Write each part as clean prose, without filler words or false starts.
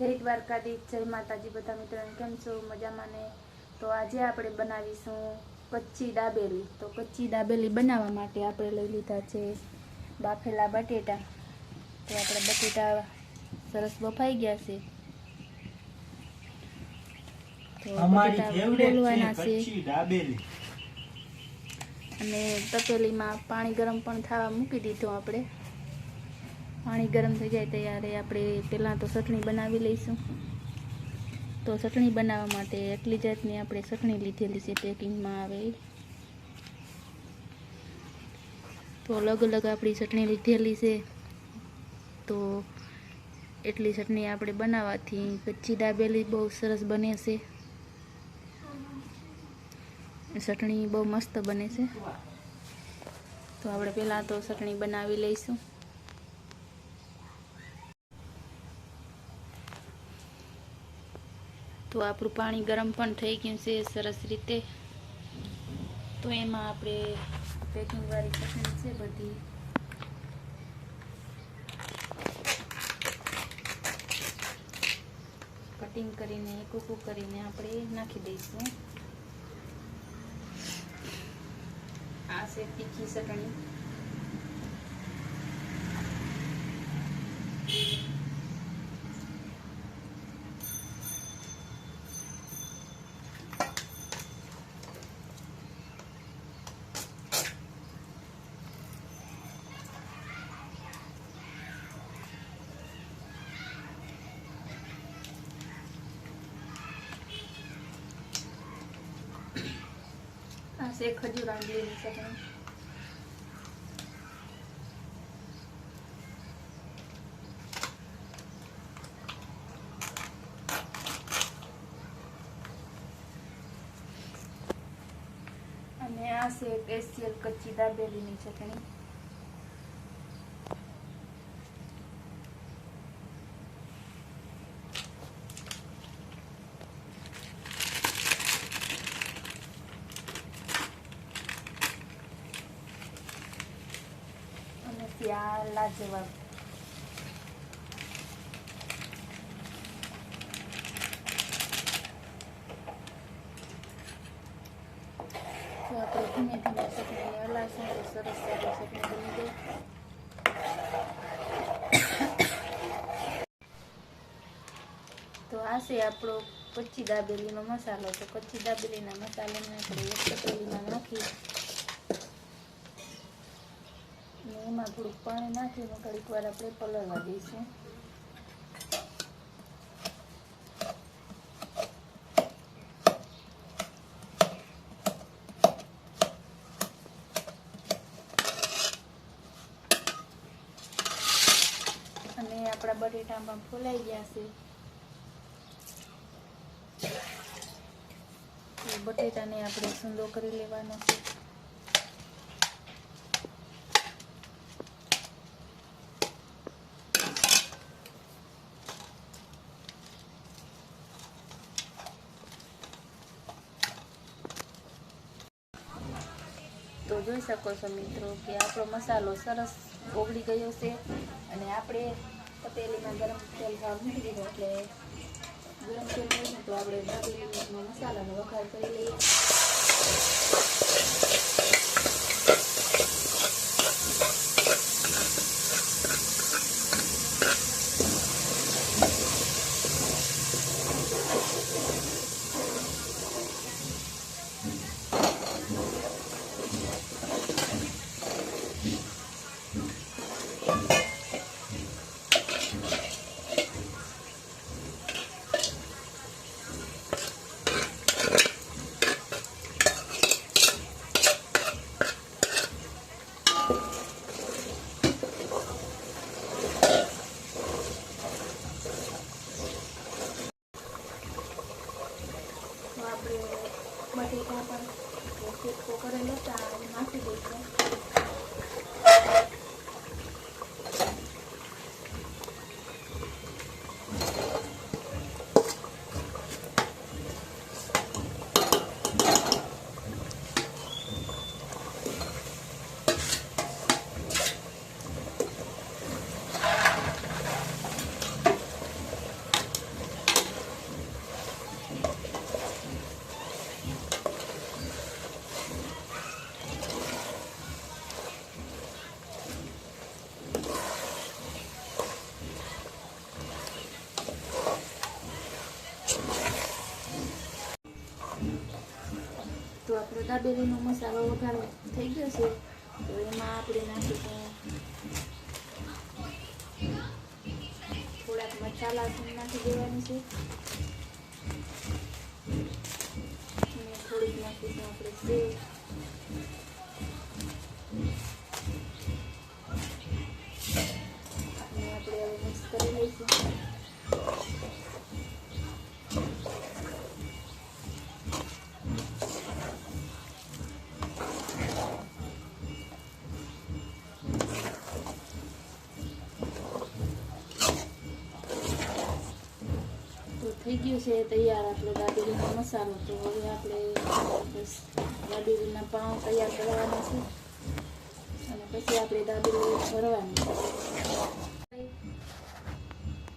જય દ્વારકાધીશ, જય માતાજી બધા મિત્રોને કેમ છો? મજામાં ને? તો આજે આપણે બનાવીશું કચ્ચી દાબેલી। તો કચ્ચી દાબેલી બનાવવા માટે આપણે લઈ લીધા છે બાફેલા બટેટા। તો આપણે બટેટા સરસ બફાઈ ગયા છે તો બટેટા ફોલવાના છે અને તપેલીમાં પાણી ગરમ પણ થવા મૂકી દીધું આપણે। पानी गरम थी जाए त्यारे आपणे पहला तो चटनी बनावी लईशुं। तो चटनी बनावा माटे एटली जातनी आपणे चटनी लीधेली छे पेकिंग में आवे तो अलग अलग आपणी चटनी लीधेली छे। तो एटली चटनी आपणे बनावाथी कच्ची दाबेली बहु सरस बने छे। चटनी बहु मस्त बने छे। तो आपणे पहला तो चटनी बनावी लईशुं। तो आपरू पानी गरम पण थई गयुं छे सरस रीते। तो एमां आपणे पेकिंग वाली चटनी छे बधी कटिंग करीने कूकू करीने आपणे नाखी दईशुं। आ छे तीखी चटनी। से खजूर आंबलीनी चटनी। अने आ से स्पेशियल कच्ची दाबेलीनी चटनी। लाजवाब तो આપણે ધીમે ધીમે ચટણી હલાવશું તો સરસ સારી ચટણી બની જાય। તો આ છે આપણો કચ્ચી દાબેલીનો મસાલો। તો કચ્ચી દાબેલીના મસાલાને આપણે એક તપેલીમાં નાખી एमां थोड़ुं पाणी नाखीने घड़ीक वार आपणे पलळवा दईशुं। अने आपणा बटेटा पण फूलाई गया छे। बटेटाने आपणे सूंदो करी लेवानो छे। तो જોઈ શકો છો મિત્રો કે આપણો મસાલો સરસ ઓગળી ગયો છે અને આપણે તપેલીમાં ગરમ તેલ મૂકી દીધું એટલે ગરમ તેલ હોય તો આપણે દાબેલીમાં મસાલાનો વઘાર કરી લઈએ। बटेटा पर शेको करेलो नाखी दईशुं। દાબેલીનો મસાલો વઘાર થઈ ગયો છે તો એમાં આપણે નાખીશું થોડાક મસાલા નાખી દેવાની છે અને થોડીક નાખીશું આપણે સેવ અને આપણે હવે મિક્સ કરી લઈશું થઈ ગયું છે તૈયાર આપણો દાબેલીનો મસાલો તો હવે આપણે બસ દાબેલીના પાઉં તૈયાર કરવાના છે અને પછી આપણે દાબેલી ભરવાની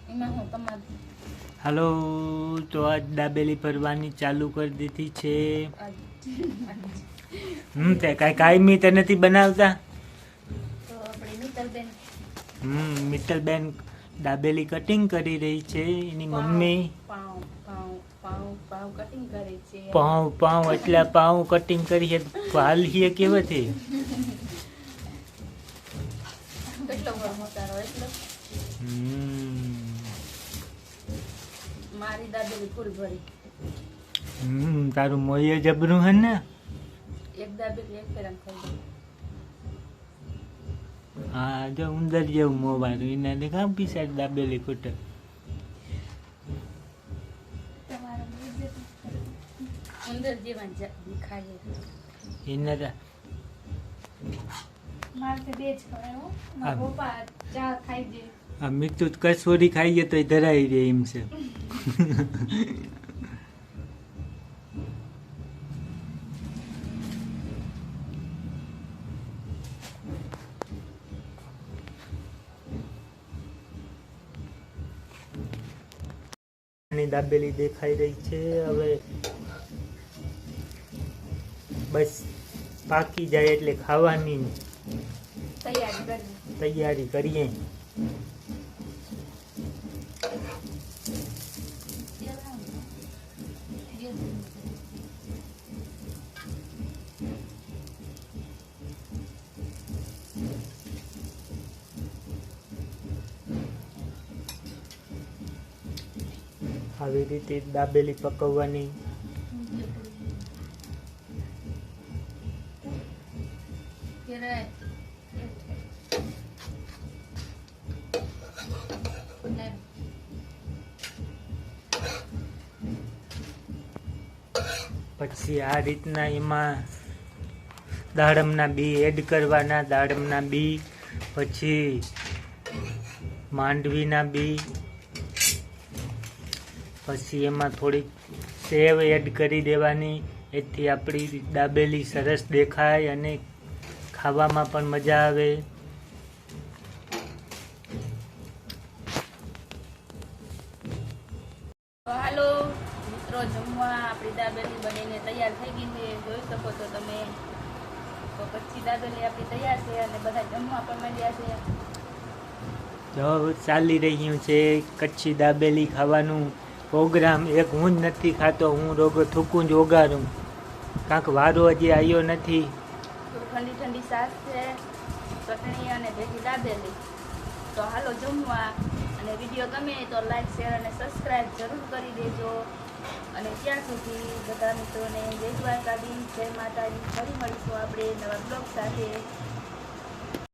એમાં હું તમારે હાલો તો આજ દાબેલી ભરવાની ચાલુ કરી દીધી છે તે કાંઈ કાયમી તો નથી બનાવતા તો આપણે મિત્તલબેન મિત્તલબેન દાબેલી કટિંગ કરી રહી છે એની મમ્મી પાઉં કટિંગ કરે છે પાઉં એટલા પાઉં કટિંગ કરી છે હાલ છે કેવાથી કેટલો મોટારો એટલો મારી દાબેલી ફૂલ ભરી તારું મોયે જબરું હે ને એક દાબેલી એક ફેરામ ખાઈ હા જો ઉંદર જેવું મોબાઈલ એના દેખા પીસાડ દાબેલી ખૂટે ઉંદર જેવા ખાઈએ એના મારે બે જ ખવાય મારા પપ્પા ચા ખાઈ જાય આ મીઠું કસોરી ખાઈએ તો ધરાઈ રહે એમ છે દાબેલી દેખાઈ રહી છે હવે બસ પાકી જાય એટલે ખાવાની તૈયારી કરીએ આવી રીતે દાબેલી પકવવાની પછી આ રીતના એમાં દાડમના બી એડ કરવાના દાડમના બી પછી માંડવીના બી પછી એમાં થોડીક સેવ એડ કરી દેવાની એથી આપણી દાબેલી સરસ દેખાય અને ખાવામાં પણ મજા આવે હાલો મિત્રો જમવા આપણી દાબેલી બનીને તૈયાર થઈ ગઈ છે જોઈ શકો છો તમે તો કચ્છી દાબેલી આપણી તૈયાર છે અને બધા જમવા પણ માંડ્યા છે જો ચાલી રહ્યું છે કચ્છી દાબેલી ખાવાનું પ્રોગ્રામ એક હું જ નથી ખાતો હું રોગો થૂકું જ ઓગાળું કાંક વારો હજી આવ્યો નથી ઠંડી ઠંડી છાશ છે ચટણી અને ભેગી દાબેલી તો હાલો જમવા અને વિડીયો ગમે તો લાઈક શેર અને સબસ્ક્રાઈબ જરૂર કરી દેજો અને ત્યાં સુધી બધા મિત્રોને જય દ્વારકાધીશ જય માતાજી ફરી મળીશું આપણે નવા બ્લોગ સાથે